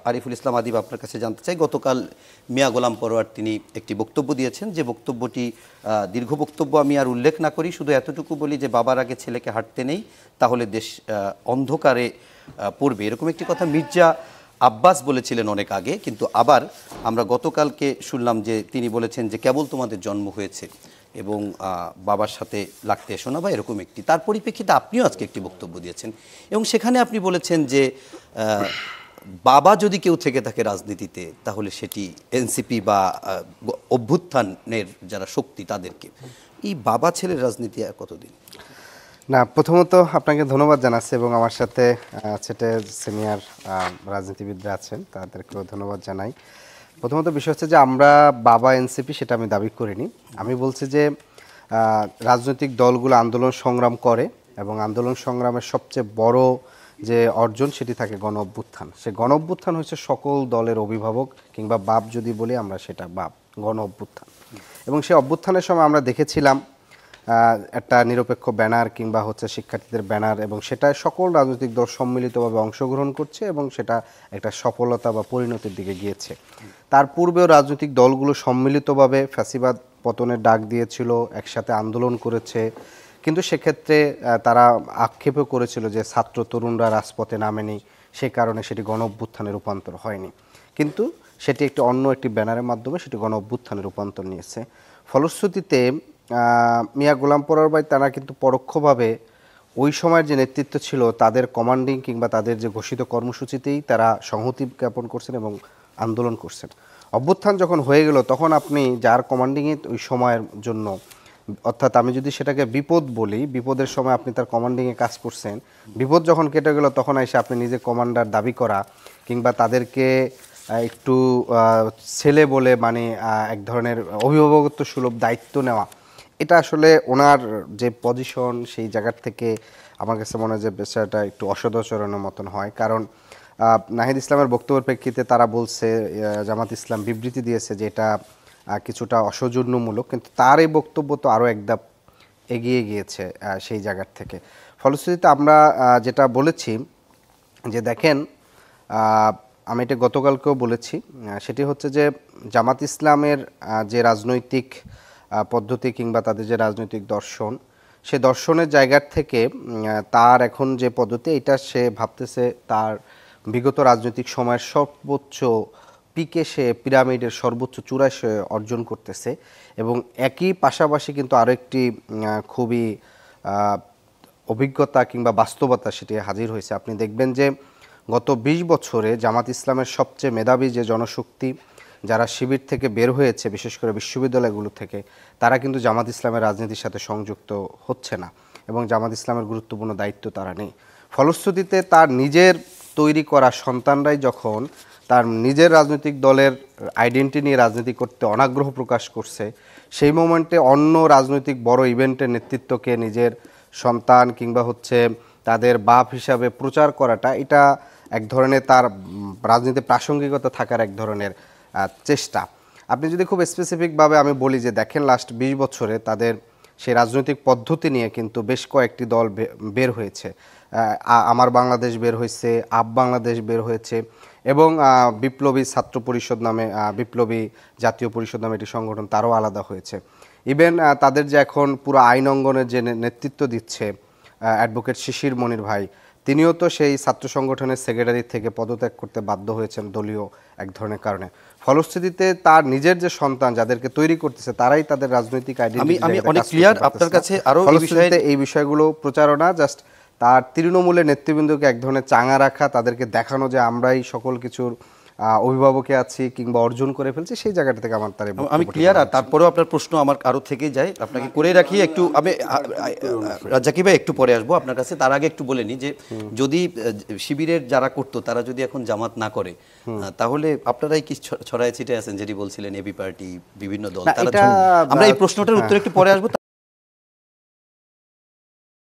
আরিফুল ইসলাম আদিব আপনার কাছে জানতে চাই, গতকাল মিয়া গোলাম পরোয়ার তিনি একটি বক্তব্য দিয়েছেন, যে বক্তব্যটি দীর্ঘ বক্তব্য, আমি আর উল্লেখ না করি, শুধু এতটুকু বলি যে বাবার আগে ছেলেকে হাঁটতে নেই, তাহলে দেশ অন্ধকারে পড়বে, এরকম একটি কথা মির্জা আব্বাস বলেছিলেন অনেক আগে। কিন্তু আবার আমরা গতকালকে শুনলাম যে তিনি বলেছেন যে কেবল তোমাদের জন্ম হয়েছে এবং বাবার সাথে লাগতে এসো না বা এরকম একটি, তার পরিপ্রেক্ষিতে আপনিও আজকে একটি বক্তব্য দিয়েছেন এবং সেখানে আপনি বলেছেন যে বাবা যদি কেউ থেকে থাকে রাজনীতিতে, তাহলে সেটি এনসিপি বা অভ্যুত্থানের যারা শক্তি তাদেরকে। এই বাবা ছেলের রাজনীতি আর কতদিন? না, প্রথমত আপনাকে ধন্যবাদ জানাচ্ছি এবং আমার সাথে সিনিয়র রাজনীতিবিদরা আছেন, তাদেরকেও ধন্যবাদ জানাই। প্রথমত বিষয় হচ্ছে যে আমরা বাবা এনসিপি সেটা আমি দাবি করিনি। আমি বলছি যে রাজনৈতিক দলগুলো আন্দোলন সংগ্রাম করে এবং আন্দোলন সংগ্রামের সবচেয়ে বড় যে অর্জন সেটি থাকে গণ অভ্যুত্থান। সে গণ অভ্যুত্থান হচ্ছে সকল দলের অভিভাবক, কিংবা বাপ যদি বলি আমরা সেটা বাপ, গণ অভ্যুত্থান। এবং সেই অভ্যুত্থানের সময় আমরা দেখেছিলাম একটা নিরপেক্ষ ব্যানার কিংবা হচ্ছে শিক্ষার্থীদের ব্যানার, এবং সেটায় সকল রাজনৈতিক দল সম্মিলিতভাবে অংশগ্রহণ করছে এবং সেটা একটা সফলতা বা পরিণতির দিকে গিয়েছে। তার পূর্বেও রাজনৈতিক দলগুলো সম্মিলিতভাবে ফ্যাসিবাদ পতনের ডাক দিয়েছিল, একসাথে আন্দোলন করেছে, কিন্তু সেক্ষেত্রে তারা আক্ষেপও করেছিল যে ছাত্র তরুণরা রাজপথে নামেনি, সে কারণে সেটি গণ অভ্যুত্থানে রূপান্তর হয়নি। কিন্তু সেটি একটি অন্য একটি ব্যানারের মাধ্যমে সেটি গণ অভ্যুত্থানে রূপান্তর নিয়েছে। ফলশ্রুতিতে মিয়া গোলাম পরোয়ার ভাই তারা কিন্তু পরোক্ষভাবে ওই সময়ের যে নেতৃত্ব ছিল তাদের কমান্ডিং কিংবা তাদের যে ঘোষিত কর্মসূচিতেই তারা সংহতি জ্ঞাপন করছেন এবং আন্দোলন করছেন। অভ্যুত্থান যখন হয়ে গেল তখন আপনি যার কমান্ডিংয়ে ওই সময়ের জন্য, অর্থাৎ আমি যদি সেটাকে বিপদ বলি, বিপদের সময় আপনি তার কমান্ডিংয়ে কাজ করছেন, বিপদ যখন কেটে গেল তখন এসে আপনি নিজে কমান্ডার দাবি করা কিংবা তাদেরকে একটু ছেলে বলে মানে এক ধরনের অভিভাবকত্ব সুলভ দায়িত্ব নেওয়া, এটা আসলে ওনার যে পজিশন সেই জায়গার থেকে আমার কাছে মনে হয় যে বিষয়টা একটু অসদাচরণের মতন হয়। কারণ নাহিদ ইসলামের বক্তব্যের প্রেক্ষিতে তারা বলছে, জামাত ইসলাম বিবৃতি দিয়েছে যে এটা কিছুটা অসৌজন্যমূলক, কিন্তু তার এই বক্তব্য তো আরও এক ধাপ এগিয়ে গিয়েছে সেই জায়গার থেকে। ফলশ্রুতিতে আমরা যেটা বলেছি যে দেখেন, আমি এটা গতকালকেও বলেছি, সেটি হচ্ছে যে জামাত ইসলামের যে রাজনৈতিক পদ্ধতি কিংবা তাদের যে রাজনৈতিক দর্শন, সে দর্শনের জায়গার থেকে তার এখন যে পদ্ধতি, এটা সে ভাবতেছে তার বিগত রাজনৈতিক সময়ের সর্বোচ্চ পিকে সে পিরামিডের সর্বোচ্চ চূড়ায় সে অর্জন করতেছে। এবং একই পাশাপাশি কিন্তু আরও একটি খুবই অভিজ্ঞতা কিংবা বাস্তবতা সেটি হাজির হয়েছে। আপনি দেখবেন যে গত ২০ বছরে জামাত ইসলামের সবচেয়ে মেধাবী যে জনশক্তি যারা শিবির থেকে বের হয়েছে, বিশেষ করে বিশ্ববিদ্যালয়গুলো থেকে, তারা কিন্তু জামাত ইসলামের রাজনীতির সাথে সংযুক্ত হচ্ছে না এবং জামাত ইসলামের গুরুত্বপূর্ণ দায়িত্ব তারা নেই। ফলশ্রুতিতে তার নিজের তৈরি করা সন্তানরাই যখন তার নিজের রাজনৈতিক দলের আইডেন্টিটি নিয়ে রাজনীতি করতে অনাগ্রহ প্রকাশ করছে, সেই মোমেন্টে অন্য রাজনৈতিক বড় ইভেন্টের নেতৃত্বকে নিজের সন্তান কিংবা হচ্ছে তাদের বাপ হিসাবে প্রচার করাটা, এটা এক ধরনের তার রাজনীতি প্রাসঙ্গিকতা থাকার এক ধরনের চেষ্টা। আপনি যদি খুব স্পেসিফিকভাবে আমি বলি যে দেখেন, লাস্ট ২০ বছরে তাদের সেই রাজনৈতিক পদ্ধতি নিয়ে কিন্তু বেশ কয়েকটি দল বের হয়েছে। আমার বাংলাদেশ বের হয়েছে, আপ বাংলাদেশ বের হয়েছে, এবং বিপ্লবী ছাত্র পরিষদ নামে, বিপ্লবী জাতীয় পরিষদ নামে একটি সংগঠন, তারও আলাদা হয়েছে। ইভেন তাদের যে এখন পুরো আইন অঙ্গনের যে নেতৃত্ব দিচ্ছে অ্যাডভোকেট শিশির মনির ভাই, তিনিও তো সেই ছাত্র সংগঠনের সেক্রেটারি থেকে পদত্যাগ করতে বাধ্য হয়েছেন দলীয় এক ধরনের কারণে। ফলশ্রুতিতে তার নিজের যে সন্তান যাদেরকে তৈরি করতেছে তারাই তাদের রাজনৈতিক আইডেন্টিটি, আমি অনেক ক্লিয়ার আপনার কাছে। আরো এই বিষয়গুলো প্রচারণা জাস্ট তার তৃণমূলের নেতৃবৃন্দকে এক ধরনের চাঙা রাখা, তাদেরকে দেখানো যে আমরাই সকল কিছুর অভিভাবকে আছি কিংবা অর্জন করে ফেলছি, সেই জায়গাটা থেকে আমার তার আমি ক্লিয়ার। আর তারপরেও আপনার প্রশ্ন আমার আরও থেকে যায়, আপনাকে করে রাখি একটু। আমি জাকির ভাই একটু পরে আসবো আপনার কাছে, তার আগে একটু বলে নিই যে যদি শিবিরের যারা করতো তারা যদি এখন জামাত না করে, তাহলে আপনারাই কি ছড়ায় ছিটে আছেন, যেটি বলছিলেন এবি পার্টি, বিভিন্ন দল, তারা, আমরা এই প্রশ্নটার উত্তর একটু পরে আসবো।